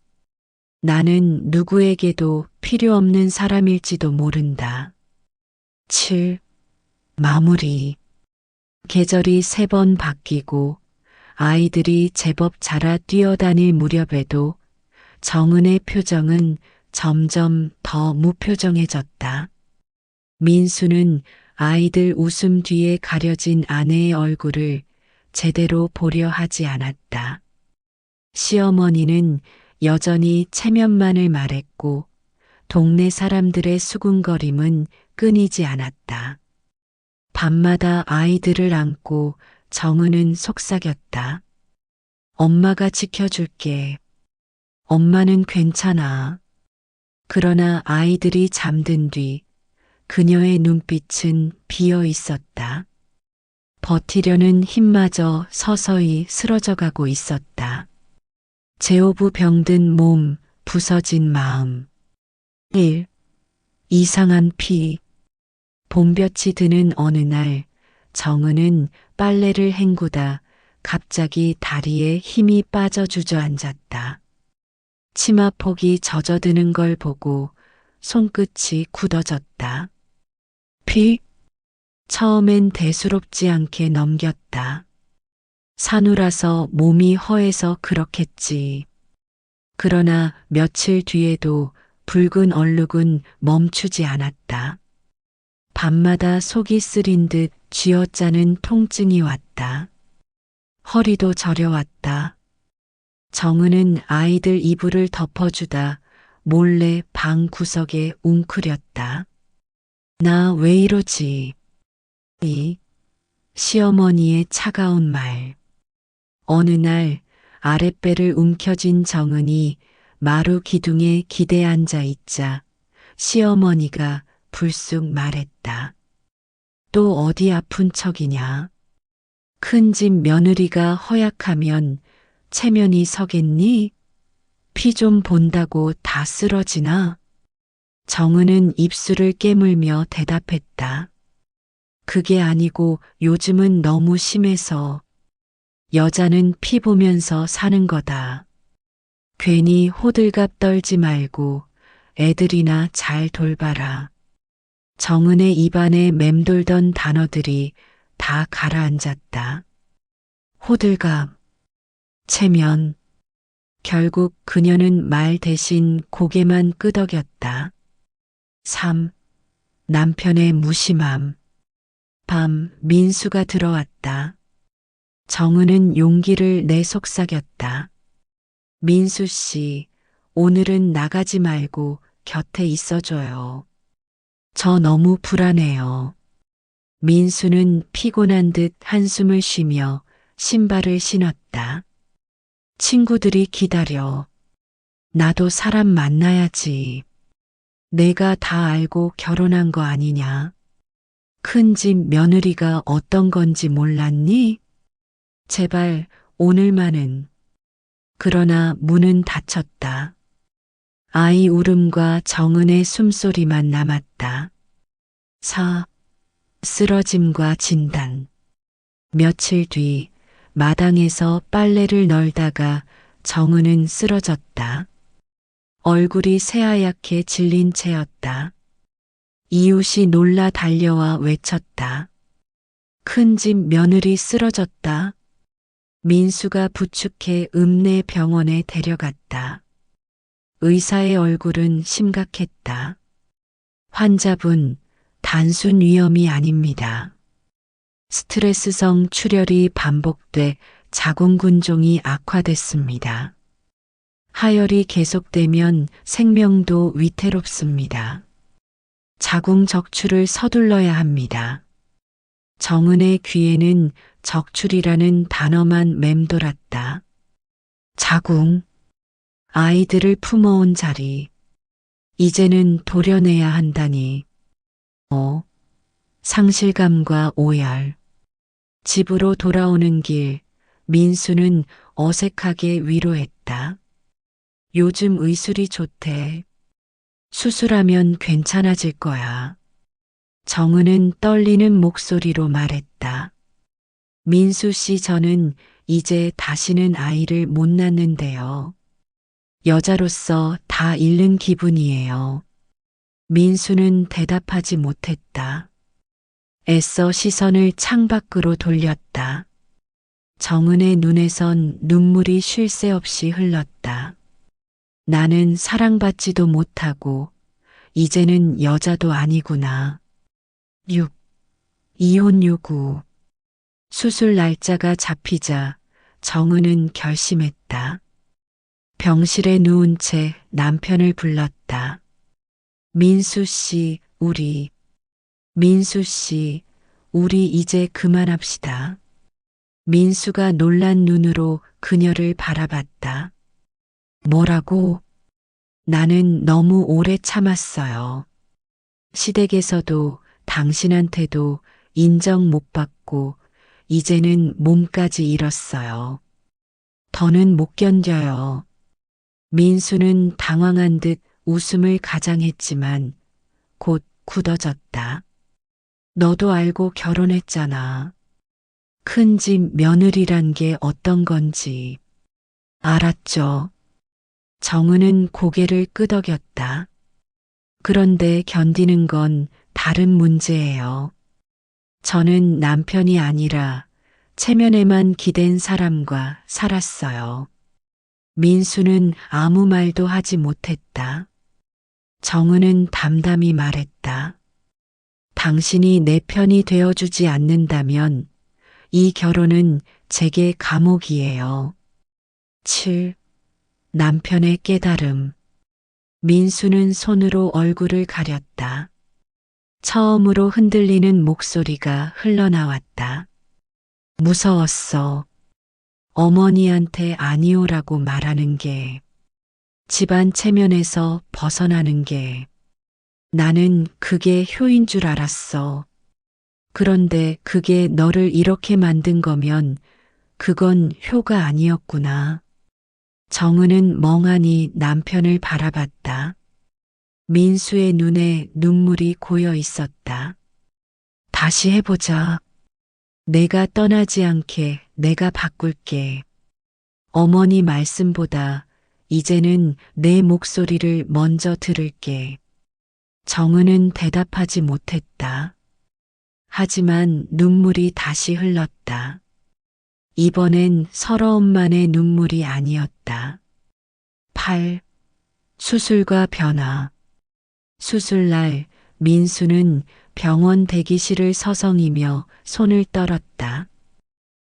나는 누구에게도 필요 없는 사람일지도 모른다. 7. 마무리. 계절이 3번 바뀌고 아이들이 제법 자라 뛰어다닐 무렵에도 정은의 표정은 점점 더 무표정해졌다. 민수는 아이들 웃음 뒤에 가려진 아내의 얼굴을 제대로 보려 하지 않았다. 시어머니는 여전히 체면만을 말했고 동네 사람들의 수군거림은 끊이지 않았다. 밤마다 아이들을 안고 정은은 속삭였다. 엄마가 지켜줄게. 엄마는 괜찮아. 그러나 아이들이 잠든 뒤 그녀의 눈빛은 비어 있었다. 버티려는 힘마저 서서히 쓰러져가고 있었다. 제오부 병든 몸, 부서진 마음. 1. 이상한 피. 봄볕이 드는 어느 날 정은은 빨래를 헹구다 갑자기 다리에 힘이 빠져 주저앉았다. 치마폭이 젖어드는 걸 보고 손끝이 굳어졌다. 피? 처음엔 대수롭지 않게 넘겼다. 사누라서 몸이 허해서 그렇겠지. 그러나 며칠 뒤에도 붉은 얼룩은 멈추지 않았다. 밤마다 속이 쓰린 듯 쥐어짜는 통증이 왔다. 허리도 저려왔다. 정은은 아이들 이불을 덮어주다 몰래 방 구석에 웅크렸다. 나 왜 이러지? 이 시어머니의 차가운 말. 어느 날 아랫배를 움켜쥔 정은이 마루 기둥에 기대 앉아 있자 시어머니가 불쑥 말했다. 또 어디 아픈 척이냐? 큰 집 며느리가 허약하면 체면이 서겠니? 피 좀 본다고 다 쓰러지나? 정은은 입술을 깨물며 대답했다. 그게 아니고 요즘은 너무 심해서 여자는 피 보면서 사는 거다. 괜히 호들갑 떨지 말고 애들이나 잘 돌봐라. 정은의 입안에 맴돌던 단어들이 다 가라앉았다. 호들갑, 체면. 결국 그녀는 말 대신 고개만 끄덕였다. 3. 남편의 무심함. 밤 민수가 들어왔다. 정은은 용기를 내 속삭였다. 민수 씨, 오늘은 나가지 말고 곁에 있어줘요. 저 너무 불안해요. 민수는 피곤한 듯 한숨을 쉬며 신발을 신었다. 친구들이 기다려. 나도 사람 만나야지. 내가 다 알고 결혼한 거 아니냐. 큰 집 며느리가 어떤 건지 몰랐니? 제발 오늘만은. 그러나 문은 닫혔다. 아이 울음과 정은의 숨소리만 남았다. 4. 쓰러짐과 진단. 며칠 뒤 마당에서 빨래를 널다가 정은은 쓰러졌다. 얼굴이 새하얗게 질린 채였다. 이웃이 놀라 달려와 외쳤다. 큰 집 며느리 쓰러졌다. 민수가 부축해 읍내 병원에 데려갔다. 의사의 얼굴은 심각했다. 환자분, 단순 위험이 아닙니다. 스트레스성 출혈이 반복돼 자궁근종이 악화됐습니다. 하혈이 계속되면 생명도 위태롭습니다. 자궁 적출을 서둘러야 합니다. 정은의 귀에는 적출이라는 단어만 맴돌았다. 자궁, 아이들을 품어온 자리. 이제는 도려내야 한다니. 상실감과 오열. 집으로 돌아오는 길, 민수는 어색하게 위로했다. 요즘 의술이 좋대. 수술하면 괜찮아질 거야. 정은은 떨리는 목소리로 말했다. 민수 씨, 저는 이제 다시는 아이를 못 낳는데요. 여자로서 다 잃는 기분이에요. 민수는 대답하지 못했다. 애써 시선을 창밖으로 돌렸다. 정은의 눈에선 눈물이 쉴 새 없이 흘렀다. 나는 사랑받지도 못하고 이제는 여자도 아니구나. 6. 이혼 요구. 수술 날짜가 잡히자 정은은 결심했다. 병실에 누운 채 남편을 불렀다. 민수 씨, 민수 씨, 우리 이제 그만합시다. 민수가 놀란 눈으로 그녀를 바라봤다. 뭐라고? 나는 너무 오래 참았어요. 시댁에서도 당신한테도 인정 못 받고 이제는 몸까지 잃었어요. 더는 못 견뎌요. 민수는 당황한 듯 웃음을 가장했지만 곧 굳어졌다. 너도 알고 결혼했잖아. 큰 집 며느리란 게 어떤 건지. 알았죠. 정은은 고개를 끄덕였다. 그런데 견디는 건 다른 문제예요. 저는 남편이 아니라 체면에만 기댄 사람과 살았어요. 민수는 아무 말도 하지 못했다. 정은은 담담히 말했다. 당신이 내 편이 되어주지 않는다면 이 결혼은 제게 감옥이에요. 7. 남편의 깨달음. 민수는 손으로 얼굴을 가렸다. 처음으로 흔들리는 목소리가 흘러나왔다. 무서웠어. 어머니한테 아니오라고 말하는 게, 집안 체면에서 벗어나는 게, 나는 그게 효인 줄 알았어. 그런데 그게 너를 이렇게 만든 거면 그건 효가 아니었구나. 정은은 멍하니 남편을 바라봤다. 민수의 눈에 눈물이 고여 있었다. 다시 해보자. 내가 떠나지 않게 내가 바꿀게. 어머니 말씀보다 이제는 내 목소리를 먼저 들을게. 정은은 대답하지 못했다. 하지만 눈물이 다시 흘렀다. 이번엔 서러움만의 눈물이 아니었다. 8. 수술과 변화. 수술날 민수는 병원 대기실을 서성이며 손을 떨었다.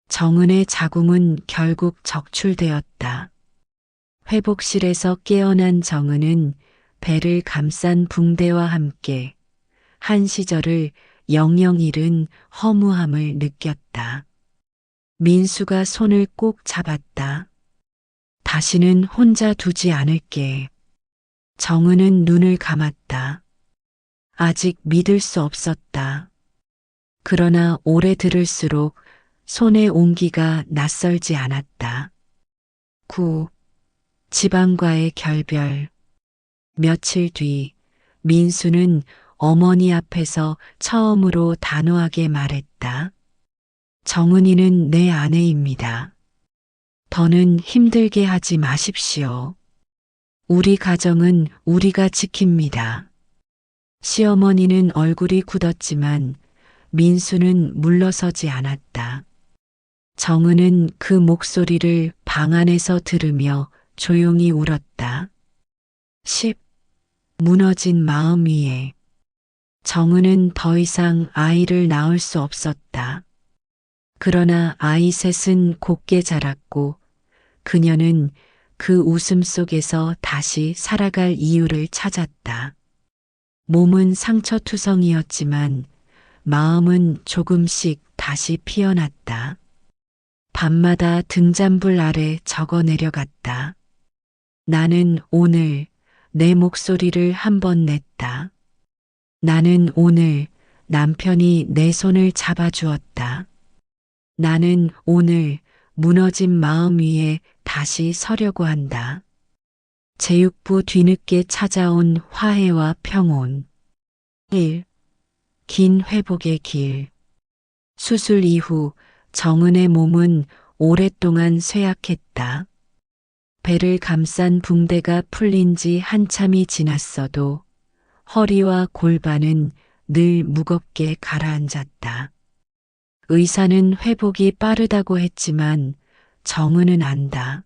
정은의 자궁은 결국 적출되었다. 회복실에서 깨어난 정은은 배를 감싼 붕대와 함께 한 시절을 영영 잃은 허무함을 느꼈다. 민수가 손을 꼭 잡았다. 다시는 혼자 두지 않을게. 정은은 눈을 감았다. 아직 믿을 수 없었다. 그러나 오래 들을수록 손의 온기가 낯설지 않았다. 9. 지방과의 결별. 며칠 뒤 민수는 어머니 앞에서 처음으로 단호하게 말했다. 정은이는 내 아내입니다. 더는 힘들게 하지 마십시오. 우리 가정은 우리가 지킵니다. 시어머니는 얼굴이 굳었지만 민수는 물러서지 않았다. 정은은 그 목소리를 방 안에서 들으며 조용히 울었다. 10. 무너진 마음 위에. 정은은 더 이상 아이를 낳을 수 없었다. 그러나 아이 셋은 곱게 자랐고 그녀는 그 웃음 속에서 다시 살아갈 이유를 찾았다. 몸은 상처투성이었지만 마음은 조금씩 다시 피어났다. 밤마다 등잔불 아래 적어 내려갔다. 나는 오늘 내 목소리를 한 번 냈다. 나는 오늘 남편이 내 손을 잡아주었다. 나는 오늘 무너진 마음 위에 다시 서려고 한다. 제육부 뒤늦게 찾아온 화해와 평온. 1. 긴 회복의 길. 수술 이후 정은의 몸은 오랫동안 쇠약했다. 배를 감싼 붕대가 풀린 지 한참이 지났어도 허리와 골반은 늘 무겁게 가라앉았다. 의사는 회복이 빠르다고 했지만 정은은 안다.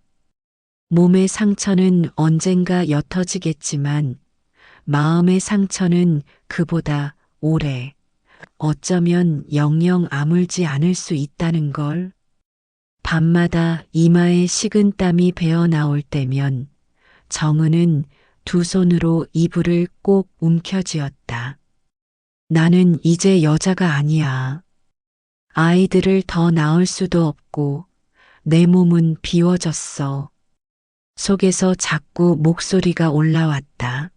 몸의 상처는 언젠가 옅어지겠지만 마음의 상처는 그보다 오래, 어쩌면 영영 아물지 않을 수 있다는 걸. 밤마다 이마에 식은 땀이 배어 나올 때면 정은은 두 손으로 이불을 꼭 움켜쥐었다. 나는 이제 여자가 아니야. 아이들을 더 낳을 수도 없고 내 몸은 비워졌어. 속에서 자꾸 목소리가 올라왔다.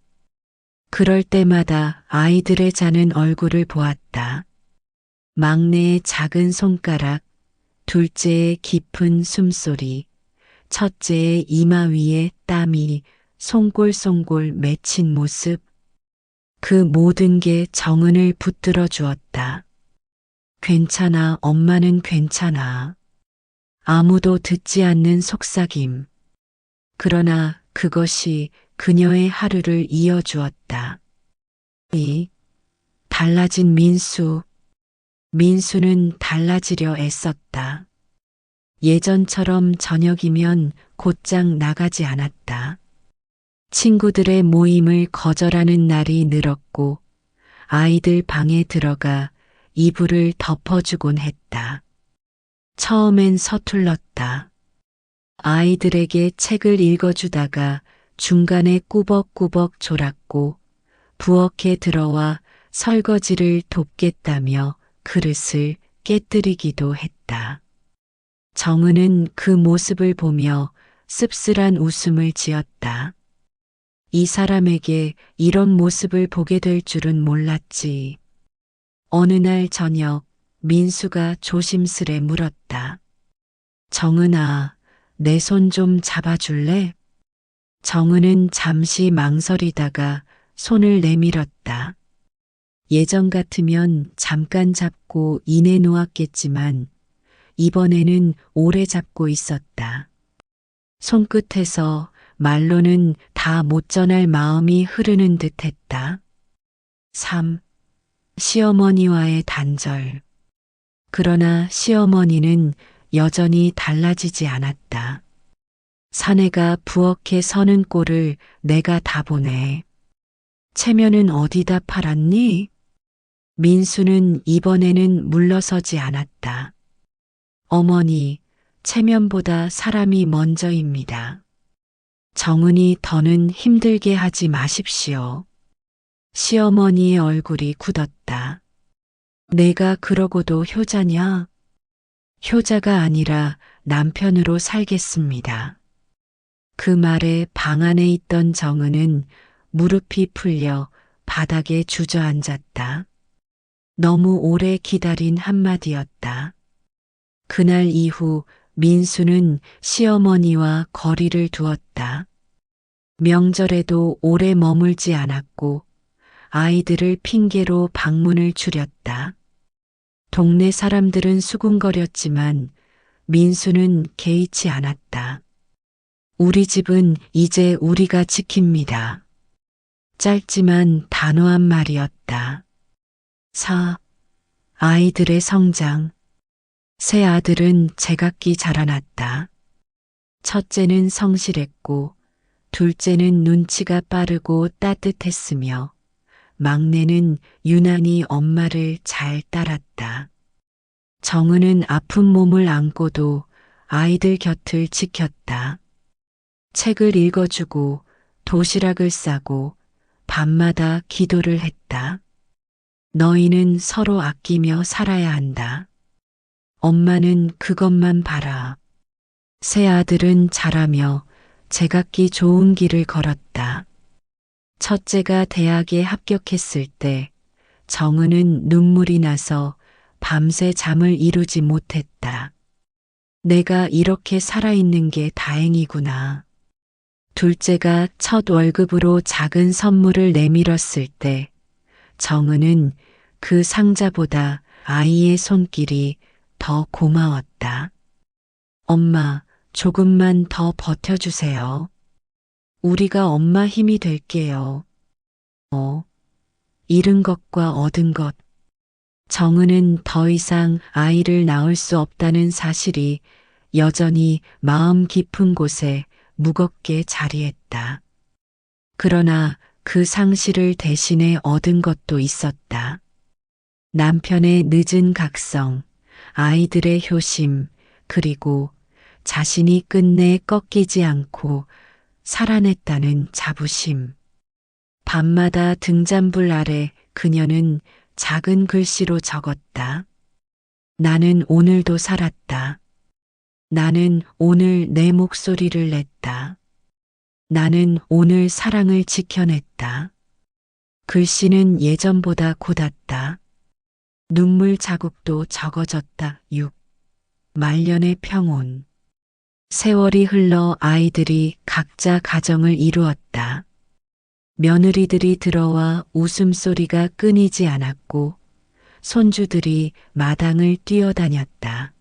그럴 때마다 아이들의 자는 얼굴을 보았다. 막내의 작은 손가락, 둘째의 깊은 숨소리, 첫째의 이마 위에 땀이 송골송골 맺힌 모습. 그 모든 게 정은을 붙들어 주었다. 괜찮아, 엄마는 괜찮아. 아무도 듣지 않는 속삭임. 그러나 그것이 그녀의 하루를 이어주었다. 이 달라진 민수. 민수는 달라지려 애썼다. 예전처럼 저녁이면 곧장 나가지 않았다. 친구들의 모임을 거절하는 날이 늘었고 아이들 방에 들어가 이불을 덮어주곤 했다. 처음엔 서툴렀다. 아이들에게 책을 읽어주다가 중간에 꾸벅꾸벅 졸았고 부엌에 들어와 설거지를 돕겠다며 그릇을 깨뜨리기도 했다. 정은은 그 모습을 보며 씁쓸한 웃음을 지었다. 이 사람에게 이런 모습을 보게 될 줄은 몰랐지. 어느 날 저녁 민수가 조심스레 물었다. 정은아, 내 손 좀 잡아줄래? 정은은 잠시 망설이다가 손을 내밀었다. 예전 같으면 잠깐 잡고 이내 놓았겠지만 이번에는 오래 잡고 있었다. 손끝에서 말로는 다 못 전할 마음이 흐르는 듯했다. 3. 시어머니와의 단절. 그러나 시어머니는 여전히 달라지지 않았다. 사내가 부엌에 서는 꼴을 내가 다 보네. 체면은 어디다 팔았니? 민수는 이번에는 물러서지 않았다. 어머니, 체면보다 사람이 먼저입니다. 정은이 더는 힘들게 하지 마십시오. 시어머니의 얼굴이 굳었다. 내가 그러고도 효자냐? 효자가 아니라 남편으로 살겠습니다. 그 말에 방 안에 있던 정은은 무릎이 풀려 바닥에 주저앉았다. 너무 오래 기다린 한마디였다. 그날 이후 민수는 시어머니와 거리를 두었다. 명절에도 오래 머물지 않았고 아이들을 핑계로 방문을 줄였다. 동네 사람들은 수군거렸지만 민수는 개의치 않았다. 우리 집은 이제 우리가 지킵니다. 짧지만 단호한 말이었다. 4. 아이들의 성장. 새 아들은 제각기 자라났다. 첫째는 성실했고 둘째는 눈치가 빠르고 따뜻했으며 막내는 유난히 엄마를 잘 따랐다. 정은은 아픈 몸을 안고도 아이들 곁을 지켰다. 책을 읽어주고 도시락을 싸고 밤마다 기도를 했다. 너희는 서로 아끼며 살아야 한다. 엄마는 그것만 바라. 새 아들은 자라며 제각기 좋은 길을 걸었다. 첫째가 대학에 합격했을 때 정은은 눈물이 나서 밤새 잠을 이루지 못했다. 내가 이렇게 살아있는 게 다행이구나. 둘째가 첫 월급으로 작은 선물을 내밀었을 때 정은은 그 상자보다 아이의 손길이 더 고마웠다. 엄마, 조금만 더 버텨주세요. 우리가 엄마 힘이 될게요. 잃은 것과 얻은 것. 정은은 더 이상 아이를 낳을 수 없다는 사실이 여전히 마음 깊은 곳에 무겁게 자리했다. 그러나 그 상실을 대신해 얻은 것도 있었다. 남편의 늦은 각성, 아이들의 효심, 그리고 자신이 끝내 꺾이지 않고 살아냈다는 자부심. 밤마다 등잔불 아래 그녀는 작은 글씨로 적었다. 나는 오늘도 살았다. 나는 오늘 내 목소리를 냈다. 나는 오늘 사랑을 지켜냈다. 글씨는 예전보다 곧았다. 눈물 자국도 적어졌다. 6. 말년의 평온. 세월이 흘러 아이들이 각자 가정을 이루었다. 며느리들이 들어와 웃음소리가 끊이지 않았고 손주들이 마당을 뛰어다녔다.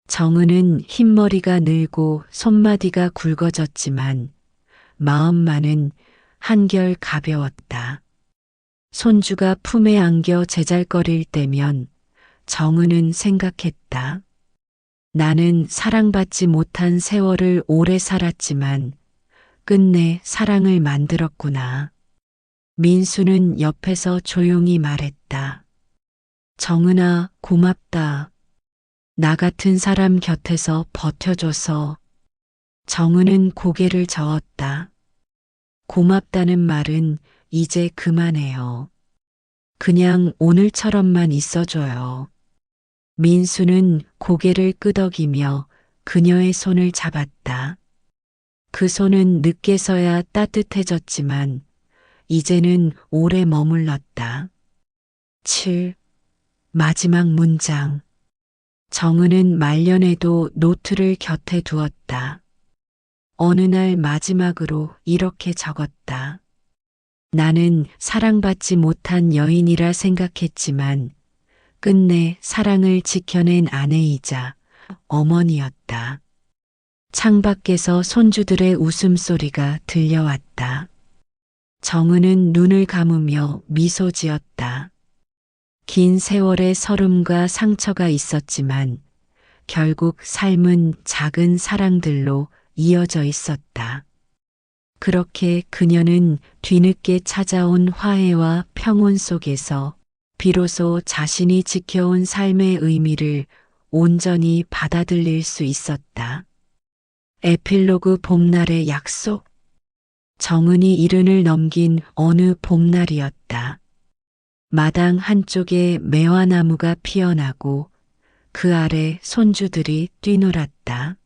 정은은 흰머리가 늘고 손마디가 굵어졌지만 마음만은 한결 가벼웠다. 손주가 품에 안겨 제잘거릴 때면 정은은 생각했다. 나는 사랑받지 못한 세월을 오래 살았지만 끝내 사랑을 만들었구나. 민수는 옆에서 조용히 말했다. 정은아, 고맙다. 나 같은 사람 곁에서 버텨줘서. 정은은 고개를 저었다. 고맙다는 말은 이제 그만해요. 그냥 오늘처럼만 있어줘요. 민수는 고개를 끄덕이며 그녀의 손을 잡았다. 그 손은 늦게서야 따뜻해졌지만 이제는 오래 머물렀다. 7. 마지막 문장. 정은은 말년에도 노트를 곁에 두었다. 어느 날 마지막으로 이렇게 적었다. 나는 사랑받지 못한 여인이라 생각했지만 끝내 사랑을 지켜낸 아내이자 어머니였다. 창밖에서 손주들의 웃음소리가 들려왔다. 정은은 눈을 감으며 미소 지었다. 긴 세월의 서름과 상처가 있었지만 결국 삶은 작은 사랑들로 이어져 있었다. 그렇게 그녀는 뒤늦게 찾아온 화해와 평온 속에서 비로소 자신이 지켜온 삶의 의미를 온전히 받아들일 수 있었다. 에필로그 봄날의 약속. 정은이 이른을 넘긴 어느 봄날이었다. 마당 한쪽에 매화나무가 피어나고 그 아래 손주들이 뛰놀았다.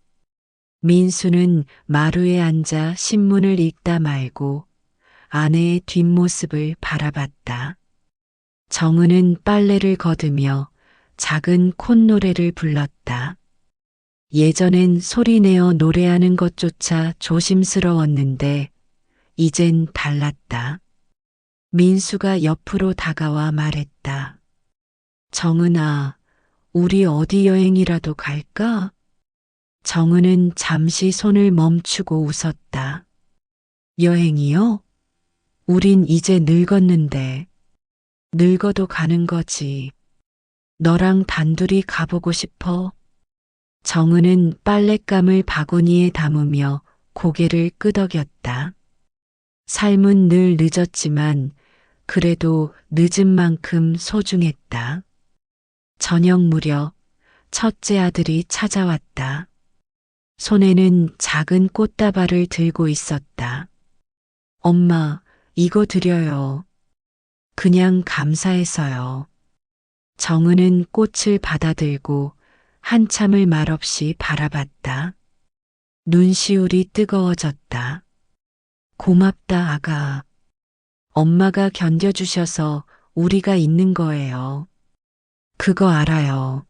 민수는 마루에 앉아 신문을 읽다 말고 아내의 뒷모습을 바라봤다. 정은은 빨래를 거두며 작은 콧노래를 불렀다. 예전엔 소리내어 노래하는 것조차 조심스러웠는데 이젠 달랐다. 민수가 옆으로 다가와 말했다. 정은아, 우리 어디 여행이라도 갈까? 정은은 잠시 손을 멈추고 웃었다. 여행이요? 우린 이제 늙었는데. 늙어도 가는 거지. 너랑 단둘이 가보고 싶어. 정은은 빨랫감을 바구니에 담으며 고개를 끄덕였다. 삶은 늘 늦었지만 그래도 늦은 만큼 소중했다. 저녁 무렵 첫째 아들이 찾아왔다. 손에는 작은 꽃다발을 들고 있었다. 엄마, 이거 드려요. 그냥 감사해서요. 정은은 꽃을 받아들고 한참을 말없이 바라봤다. 눈시울이 뜨거워졌다. 고맙다, 아가. 엄마가 견뎌주셔서 우리가 있는 거예요. 그거 알아요.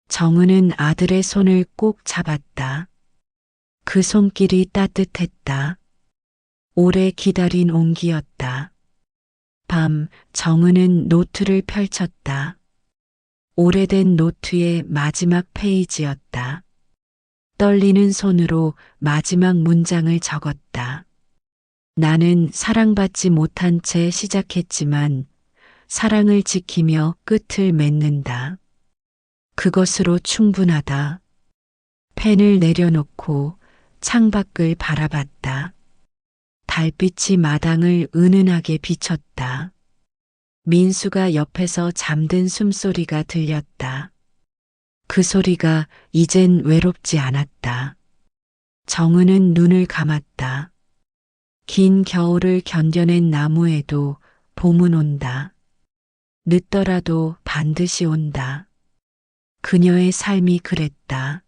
정은은 아들의 손을 꼭 잡았다. 그 손길이 따뜻했다. 오래 기다린 온기였다. 밤, 정은은 노트를 펼쳤다. 오래된 노트의 마지막 페이지였다. 떨리는 손으로 마지막 문장을 적었다. 나는 사랑받지 못한 채 시작했지만 사랑을 지키며 끝을 맺는다. 그것으로 충분하다. 펜을 내려놓고 창밖을 바라봤다. 달빛이 마당을 은은하게 비췄다. 민수가 옆에서 잠든 숨소리가 들렸다. 그 소리가 이젠 외롭지 않았다. 정은은 눈을 감았다. 긴 겨울을 견뎌낸 나무에도 봄은 온다. 늦더라도 반드시 온다. 그녀의 삶이 그랬다.